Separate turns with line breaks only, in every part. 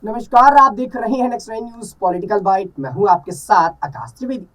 नमस्कार, आप देख रहे हैं नेक्स्ट न्यूज पॉलिटिकल बाइट। मैं हूं आपके साथ आकाश त्रिवेदी।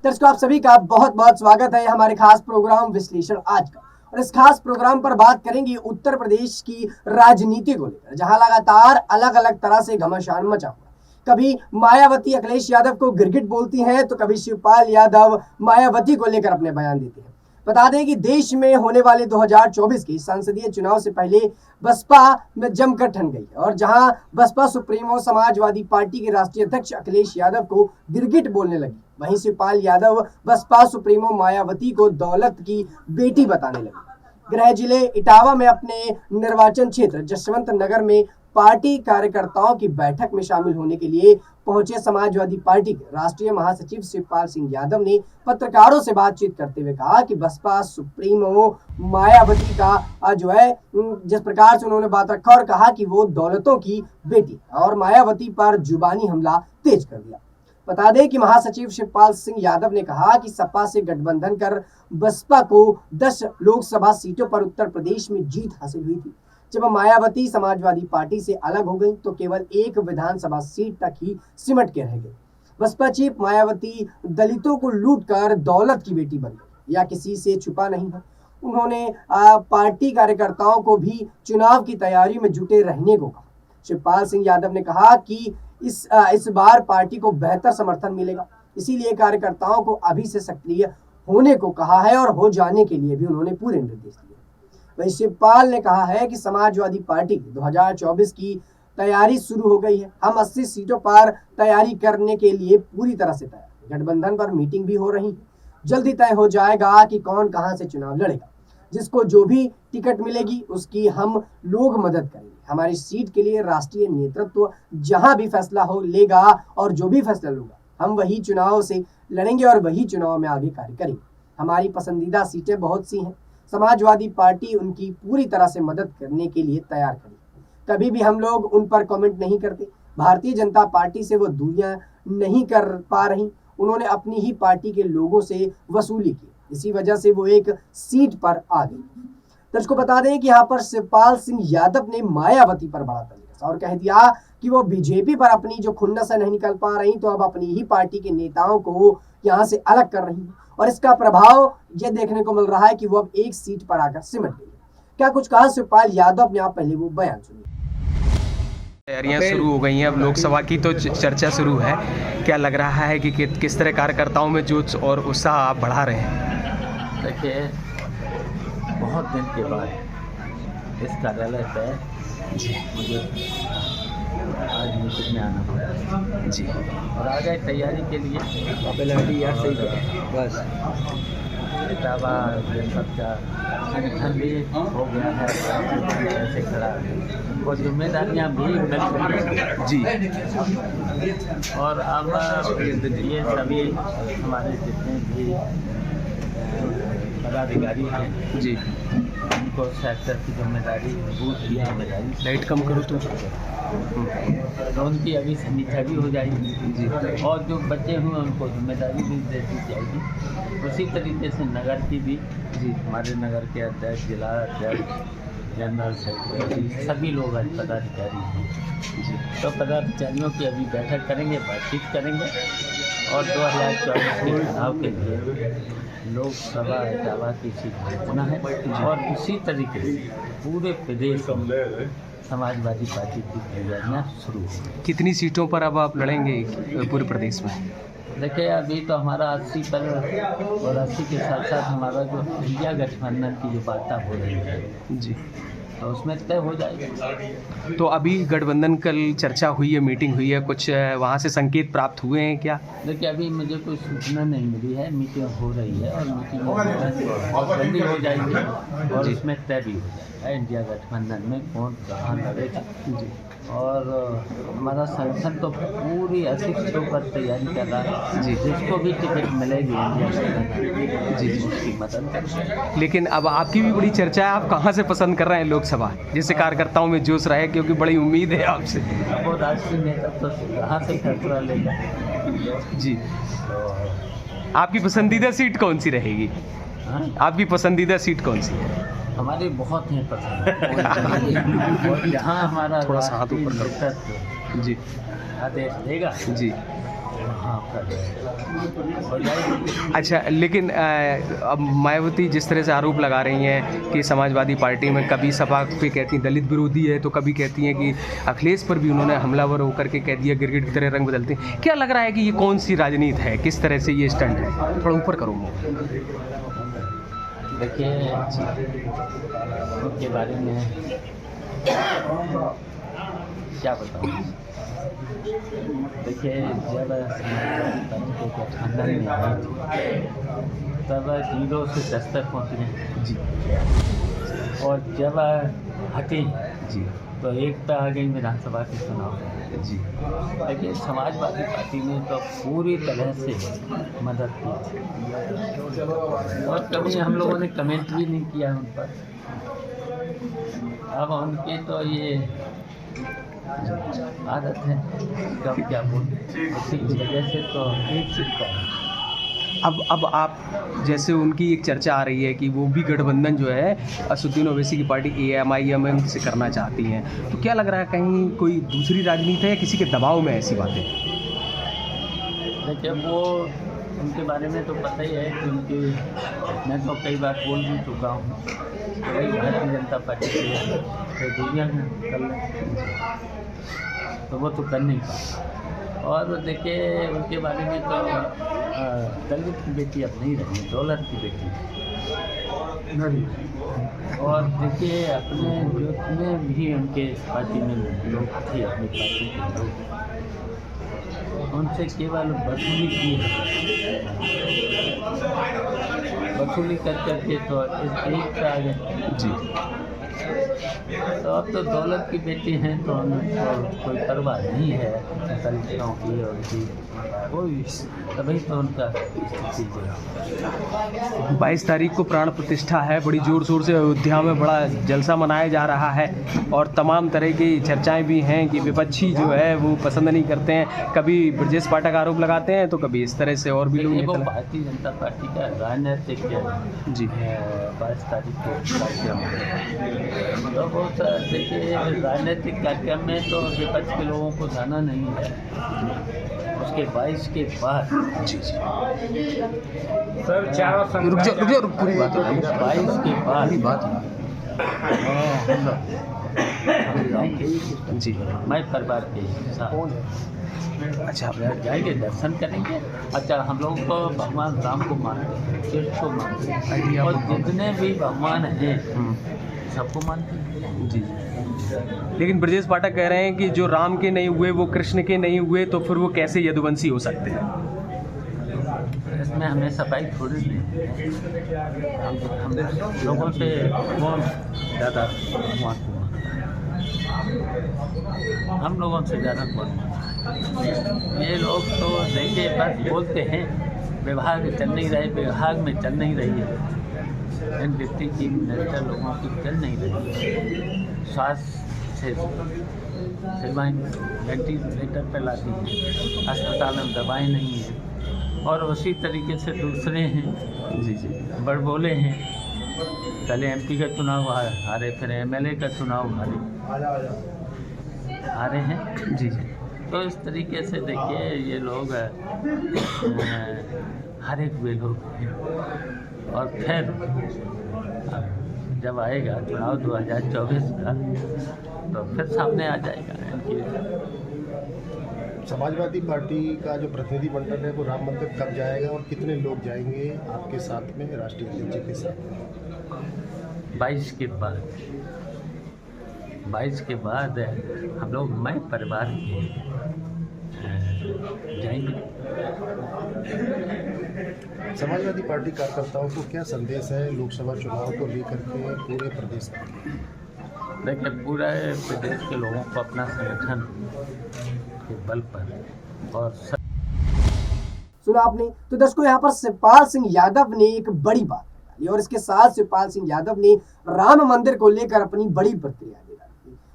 दर्शकों, आप सभी का बहुत बहुत स्वागत है हमारे खास प्रोग्राम विश्लेषण आज का। और इस खास प्रोग्राम पर बात करेंगे उत्तर प्रदेश की राजनीति को लेकर, जहां लगातार अलग अलग तरह से घमासान मचा हुआ। कभी मायावती अखिलेश यादव को गिरगिट बोलती हैं, तो कभी शिवपाल यादव मायावती को लेकर अपने बयान देते हैं। बता दें कि देश में होने वाले 2024 के संसदीय चुनाव से पहले बसपा में जमकर ठन गई और जहां बसपा सुप्रीमो समाजवादी पार्टी के राष्ट्रीय अध्यक्ष अखिलेश यादव को गिरगिट बोलने लगी, वहीं शिवपाल यादव बसपा सुप्रीमो मायावती को दौलत की बेटी बताने लगे। गृह जिले इटावा में अपने निर्वाचन क्षेत्र जसवंत नगर में पार्टी कार्यकर्ताओं की बैठक में शामिल होने के लिए पहुंचे समाजवादी पार्टी के राष्ट्रीय महासचिव शिवपाल सिंह यादव ने पत्रकारों से बातचीत करते हुए कहा कि बसपा सुप्रीमो मायावती का जो है जिस प्रकार से उन्होंने बात रखा और कहा कि वो दौलतों की बेटी और मायावती पर जुबानी हमला तेज कर दिया। बता दें कि महासचिव शिवपाल सिंह यादव ने कहा कि सपा से गठबंधन कर बसपा को 10 लोकसभा सीटों पर उत्तर प्रदेश में जीत हासिल हुई थी। जब मायावती समाजवादी पार्टी से अलग हो गई तो केवल एक विधानसभा सीट तक ही सिमट के रह गई। बसपा चीफ मायावती दलितों को लूटकर दौलत की बेटी बन गई, या किसी से छुपा नहीं है। उन्होंने पार्टी कार्यकर्ताओं को भी चुनाव की तैयारी में जुटे रहने को कहा। शिवपाल सिंह यादव ने कहा कि इस बार पार्टी को बेहतर समर्थन मिलेगा, इसीलिए कार्यकर्ताओं को अभी से सक्रिय होने को कहा है और हो जाने के लिए भी उन्होंने पूरे निर्देश दिए। वहीं शिवपाल ने कहा है कि समाजवादी पार्टी 2024 की तैयारी शुरू हो गई है। हम 80 सीटों पर तैयारी करने के लिए पूरी तरह से तैयार। गठबंधन पर मीटिंग भी हो रही है। जल्दी तय हो जाएगा कि कौन कहां से चुनाव लड़ेगा। जिसको जो भी टिकट मिलेगी उसकी हम लोग मदद करेंगे। हमारी सीट के लिए राष्ट्रीय नेतृत्व जहां भी फैसला हो लेगा और जो भी फैसला होगा हम वही चुनाव से लड़ेंगे और वही चुनाव में आगे कार्य करेंगे। हमारी पसंदीदा सीटें बहुत सी हैं। समाजवादी पार्टी उनकी पूरी तरह से मदद करने के लिए तैयार खड़ी। कभी भी हम लोग उन पर कमेंट नहीं करते। भारतीय जनता पार्टी से वो दूरियां नहीं कर पा रही। उन्होंने अपनी ही पार्टी के लोगों से वसूली की, इसी वजह से वो एक सीट पर आ गई। दर्शकों, बता दें कि यहाँ पर शिवपाल सिंह यादव ने मायावती पर बड़ा तरीका और कह दिया कि वो बीजेपी पर अपनी जो खुन्नस से नहीं निकल पा रही तो अब अपनी ही पार्टी के नेताओं को यहाँ से अलग कर रही है और इसका प्रभाव ये देखने को मिल रहा है कि वो अब एक सीट पर आकर सिमट गई। क्या कुछ कहा शिवपाल यादव ने, आप पहले वो बयान सुनिए।
तैयारियां शुरू हो गई हैं, अब लोकसभा की तो चर्चा शुरू है। क्या लग रहा है कि किस तरह कार्यकर्ताओं में जोश और उत्साह आप बढ़ा रहे हैं?
देखिए, बहुत दिन के बाद इस कार्यालय पर मुझे आज मीटिंग में आना पड़ा
जी,
और आ गए तैयारी के लिए। बस इटावा जनपद का संगठन भी हो गया है, ऐसे खड़ा है और जिम्मेदारियाँ भी मिल रही हैं
जी।
और अब ये सभी हमारे जितने भी पदाधिकारी हैं
जी,
उनको सेक्टर की जिम्मेदारी, बूथ की जिम्मेदारी,
लाइट कम करो
तो उनकी अभी समीक्षा भी हो जाएगी
जी,
और जो बच्चे हुए उनको जिम्मेदारी भी दे दी जाएगी। उसी तरीके से नगर की भी जी, हमारे नगर के अध्यक्ष, जिला अध्यक्ष, जनरल सेक्रेटरी, सभी लोग आज पदाधिकारी हैं जी। तो पदाधिकारियों की अभी बैठक करेंगे, बातचीत करेंगे और 2024 के चुनाव के लिए लोकसभा इटावा की सीट जीतना है और इसी तरीके से पूरे प्रदेश में समाजवादी पार्टी की तैयारियाँ शुरू हो।
कितनी सीटों पर अब आप लड़ेंगे पूरे प्रदेश में?
देखिए, अभी तो हमारा 80 पर और 80 के साथ साथ हमारा जो इंडिया गठबंधन की जो वार्ता हो रही है
जी,
तो उसमें तय हो जाएगा।
तो अभी गठबंधन कल चर्चा हुई है, मीटिंग हुई है, कुछ वहाँ से संकेत प्राप्त हुए हैं क्या?
देखिए, अभी मुझे कोई सूचना नहीं मिली है। मीटिंग हो रही है और मीटिंग जल्दी हो जाएगी और इसमें तय भी हो जाएगा इंडिया गठबंधन में कौन कहाँ लड़ेगा जी। और हमारा संगठन तो पूरी 80 सीटों पर तैयारी कर रहा है जी। जिसको भी टिकट मिलेगी इंडिया गठबंधन जी, उसकी मदद करेंगे।
लेकिन अब आपकी भी बड़ी चर्चा है, आप कहाँ से पसंद कर रहे हैं लोकसभा, जिससे कार्यकर्ताओं में जोश रहे, क्योंकि बड़ी उम्मीद है आपसे।
वो राष्ट्रीय नेता तो कहाँ से फैसला लेगा
जी। आपकी पसंदीदा सीट कौन सी रहेगी? आपकी पसंदीदा सीट कौन सी है?
हमारी बहुत ही पसंद है और जहाँ हमारा
थोड़ा सा हाथ ऊपर करो। जी
आदेश देगा
जी।
हाँ कर हो जाएगी।
अच्छा, लेकिन अब मायावती जिस तरह से आरोप लगा रही हैं कि समाजवादी पार्टी में कभी सपा पे कहती हैं दलित विरोधी है, तो कभी कहती हैं कि अखिलेश पर भी उन्होंने हमलावर होकर के कह दिया, गिरगिट की तरह रंग बदलते हैं। क्या लग रहा है कि ये कौन सी राजनीति है, किस तरह से ये स्टंट है? थोड़ा ऊपर करो मुँह।
देखिए उनके बारे में क्या बताऊँ। देखिए जब समाजवादी पार्टी के गठबंधन में आई थी तब 0 से 10 तक पहुँचे
जी
और जब हटी
जी
तो 1 पे आ गई विधानसभा के चुनाव।
जी।
लेकिन समाजवादी पार्टी ने तो पूरी तरह से मदद की और कभी हम लोगों ने कमेंट भी नहीं किया उन पर। अब उनकी तो ये आदत है, कब क्या बोल, उसी की वजह से तो एक चिपका है।
अब आप जैसे उनकी एक चर्चा आ रही है कि वो भी गठबंधन जो है असदुद्दीन ओवैसी की पार्टी AMIM से करना चाहती हैं, तो क्या लग रहा है कहीं कोई दूसरी राजनीति है या किसी के दबाव में ऐसी बातें?
देखिए वो उनके बारे में तो पता ही है कि उनकी, मैं तो कई बार बोल भी चुका हूँ कि भाई भारतीय जनता पार्टी से दुनिया में कर लें, तो वो तो कर नहीं पाए। और देखिए उनके बारे में तो दलित की बेटी अब नहीं रही, दौलत की बेटी। और देखिए अपने जितने भी उनके पार्टी में लोग थे, अपनी पार्टी के लोग, उनसे केवल वसूली की है, वसूली कर करके तो एक पे आ गए जी। तो अब तो दौलत की बेटी हैं तो उनको कोई परवाह नहीं है दलितों की और की कोई, तभी तो उनका स्थिति जो
22 तारीख को प्राण प्रतिष्ठा है, बड़ी ज़ोर शोर से अयोध्या में बड़ा जलसा मनाया जा रहा है और तमाम तरह की चर्चाएं भी हैं कि विपक्षी जो है वो पसंद नहीं करते हैं, कभी ब्रजेश पाठक आरोप लगाते हैं तो कभी इस तरह से और भी लोग।
वो भारतीय जनता पार्टी का राजनीतिक
जी
22 तारीख को कार्यक्रम, तो वो देखिए राजनीतिक कार्यक्रम में तो विपक्ष के लोगों को जाना नहीं है। उसके 22 के बाद
जी जी
सर चारों
रुक जाओ पूरी बात
22 के बाद
जी
मैं परिवार के साथ
अच्छा
जाएंगे, दर्शन करेंगे। अच्छा हम लोग तो भगवान राम को मानते हैं, कृष्ण को मानते हैं और जितने भी भगवान हैं सबको मानते हैं
जी। लेकिन ब्रजेश पाठक कह रहे हैं कि जो राम के नहीं हुए वो कृष्ण के नहीं हुए, तो फिर वो कैसे यदुवंशी हो सकते हैं?
इसमें हमें सफाई थोड़ी नहीं, हम लोगों से कौन ज़्यादा भगवान को मानता, हम लोगों से ज़्यादा कौन मानता। ये लोग तो देखिए बस बोलते हैं, विभाग चल नहीं रहे, विभाग में चल नहीं रही है, इन डिप्टी चीफ मिनिस्टर लोगों की चल नहीं रही है, स्वास्थ्य से सेवाएँ वेंटिलेटर पर लाती हैं, अस्पताल में दवाएँ नहीं हैं और उसी तरीके से दूसरे हैं
जी जी
बड़बोले हैं। पहले MP का चुनाव हारे, फिर MLA का चुनाव हारे हैं
जी जी।
तो इस तरीके से देखिए ये लोग हारे हुए लोग हैं और फिर जब आएगा चुनाव 2024 का तो फिर सामने आ जाएगा इनकी।
समाजवादी पार्टी का जो प्रतिनिधि मंडल है वो राम मंदिर कब जाएगा और कितने लोग जाएंगे आपके साथ में, राष्ट्रीय अध्यक्ष जी के साथ?
22 के बाद हम लोग मैं परिवार के जाएंगे।
समाजवादी पार्टी कार्यकर्ताओं को क्या संदेश है लोकसभा चुनाव को लेकर के पूरे प्रदेश में?
देखिए पूरे प्रदेश के लोगों को अपना संगठन के बल पर और
सुना आपने। तो दर्शकों यहाँ पर शिवपाल सिंह यादव ने एक बड़ी बात डाली और इसके साथ शिवपाल सिंह यादव ने राम मंदिर को लेकर अपनी बड़ी प्रतिक्रिया दे दी।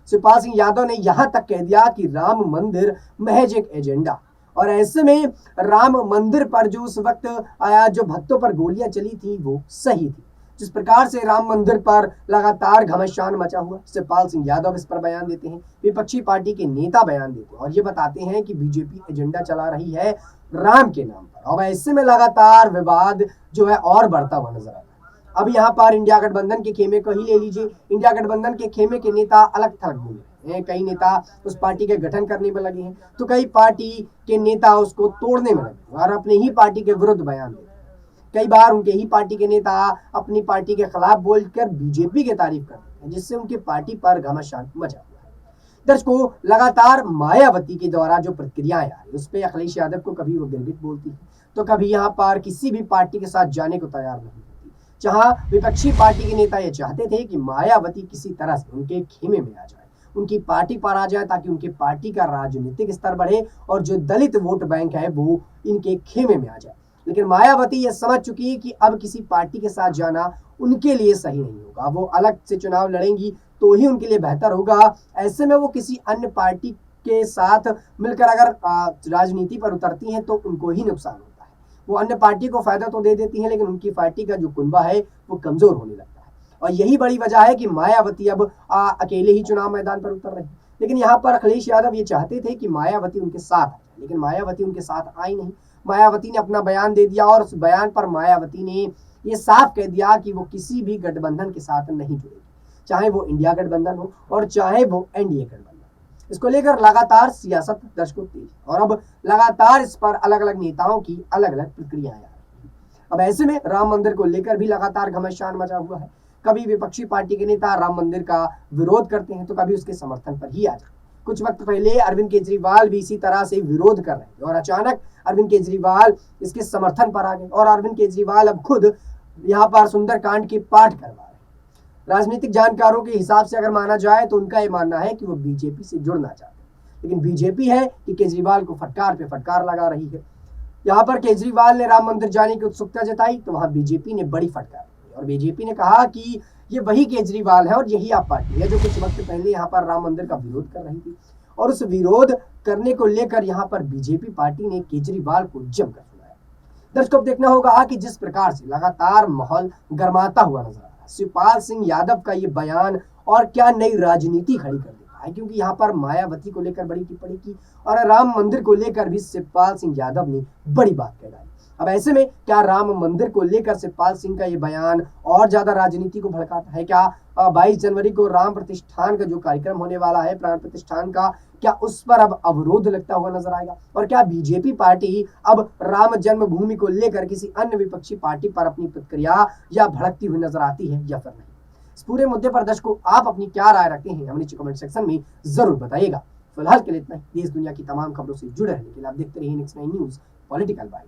शिवपाल सिंह यादव ने यहाँ तक कह दिया कि राम मंदिर महज एक एजेंडा, और ऐसे में राम मंदिर पर जो उस वक्त आया जो भक्तों पर गोलियां चली थी वो सही थी। जिस प्रकार से राम मंदिर पर लगातार घमासान मचा हुआ, शिवपाल सिंह यादव इस पर बयान देते हैं, विपक्षी पार्टी के नेता बयान देते हैं और ये बताते हैं कि बीजेपी एजेंडा चला रही है राम के नाम पर। अब ऐसे में लगातार विवाद जो है और बढ़ता हुआ नजर आता है। अब यहाँ पर इंडिया गठबंधन के खेमे को ही ले लीजिए। इंडिया गठबंधन के खेमे के नेता अलग थलग बोले हैं। कई नेता उस पार्टी के गठन करने में लगे हैं, तो कई पार्टी के नेता उसको तोड़ने में लगे और अपने ही पार्टी के विरुद्ध बयान देते हैं। कई बार उनके ही पार्टी के नेता अपनी पार्टी के खिलाफ बोलकर बीजेपी की तारीफ करते हैं, जिससे उनकी पार्टी पर घमासान मचा हुआ है। दर्शकों, लगातार मायावती के द्वारा जो प्रतिक्रियाएं आ रही उस पर अखिलेश यादव को कभी वो गिरगिट बोलती है, तो कभी यहाँ पर किसी भी पार्टी के साथ जाने को तैयार नहीं होती। जहां विपक्षी पार्टी के नेता ये चाहते थे कि मायावती किसी तरह से उनके खेमे में आ जाए, उनकी पार्टी पर आ जाए, ताकि उनकी पार्टी का राजनीतिक स्तर बढ़े और जो दलित वोट बैंक है वो इनके खेमे में आ जाए। लेकिन मायावती ये समझ चुकी है कि अब किसी पार्टी के साथ जाना उनके लिए सही नहीं होगा। वो अलग से चुनाव लड़ेंगी तो ही उनके लिए बेहतर होगा। ऐसे में वो किसी अन्य पार्टी के साथ मिलकर अगर राजनीति पर उतरती हैं तो उनको ही नुकसान होता है। वो अन्य पार्टी को फायदा तो दे देती है, लेकिन उनकी पार्टी का जो कुनबा है वो कमजोर होने लगता है। और यही बड़ी वजह है कि मायावती अब अकेले ही चुनाव मैदान पर उतर रही है। लेकिन यहाँ पर अखिलेश यादव ये चाहते थे कि मायावती उनके साथ आ जाए, लेकिन मायावती उनके साथ आई नहीं। मायावती ने अपना बयान दे दिया और उस बयान पर मायावती ने ये साफ कह दिया कि वो किसी भी गठबंधन के साथ नहीं जुड़ेगी, चाहे वो इंडिया गठबंधन हो और चाहे वो एनडीए गठबंधन। इसको लेकर लगातार सियासत दर्शकों तेज और अब लगातार इस पर अलग अलग नेताओं की अलग अलग प्रतिक्रियाएं आ रही हैं। अब ऐसे में राम मंदिर को लेकर भी लगातार घमासान मचा हुआ है। कभी विपक्षी पार्टी के नेता राम मंदिर का विरोध करते हैं तो कभी उसके समर्थन पर ही आ जाते। कुछ वक्त पहले अरविंद केजरीवाल भी इसी तरह से विरोध कर रहे थे और अचानक अरविंद केजरीवाल इसके समर्थन पर आ गए और अरविंद केजरीवाल अब खुद यहाँ पर सुंदरकांड के पाठ करवा रहे हैं। राजनीतिक जानकारों के हिसाब से अगर माना जाए तो उनका ये मानना है कि वो बीजेपी से जुड़ना चाहते हैं, लेकिन बीजेपी है कि केजरीवाल को फटकार पे फटकार लगा रही है। यहाँ पर केजरीवाल ने राम मंदिर जाने की उत्सुकता जताई तो वहां बीजेपी ने बड़ी फटकार दी और बीजेपी ने कहा कि ये वही केजरीवाल है और यही आप पार्टी है जो कुछ वक्त पहले यहाँ पर राम मंदिर का विरोध कर रही थी। और उस विरोध करने को लेकर यहाँ पर बीजेपी पार्टी ने केजरीवाल को जमकर सुनाया। दर्शकों, देखना होगा कि जिस प्रकार से लगातार माहौल गर्माता हुआ नजर आ रहा है, शिवपाल सिंह यादव का ये बयान और क्या नई राजनीति खड़ी कर देता है, क्योंकि यहाँ पर मायावती को लेकर बड़ी टिप्पणी की और राम मंदिर को लेकर भी शिवपाल सिंह यादव ने बड़ी बात कह डाली। अब ऐसे में क्या राम मंदिर को लेकर शिवपाल सिंह का ये बयान और ज्यादा राजनीति को भड़काता है? क्या 22 जनवरी को राम प्रतिष्ठान का जो कार्यक्रम होने वाला है, प्राण प्रतिष्ठान का, क्या उस पर अब अवरोध लगता हुआ नजर आएगा? और क्या बीजेपी पार्टी अब राम जन्मभूमि को लेकर किसी अन्य विपक्षी पार्टी पर अपनी प्रतिक्रिया या भड़कती हुई नजर आती है या फिर नहीं? इस पूरे मुद्दे पर दर्शकों आप अपनी क्या राय रखते हैं हमें नीचे कमेंट सेक्शन में जरूर बताइएगा। फिलहाल के लिए इतना ही। देश दुनिया की तमाम खबरों से जुड़े रहने के लिए आप देखते रहिए नेक्स्ट 9 न्यूज पॉलिटिकल बाइट।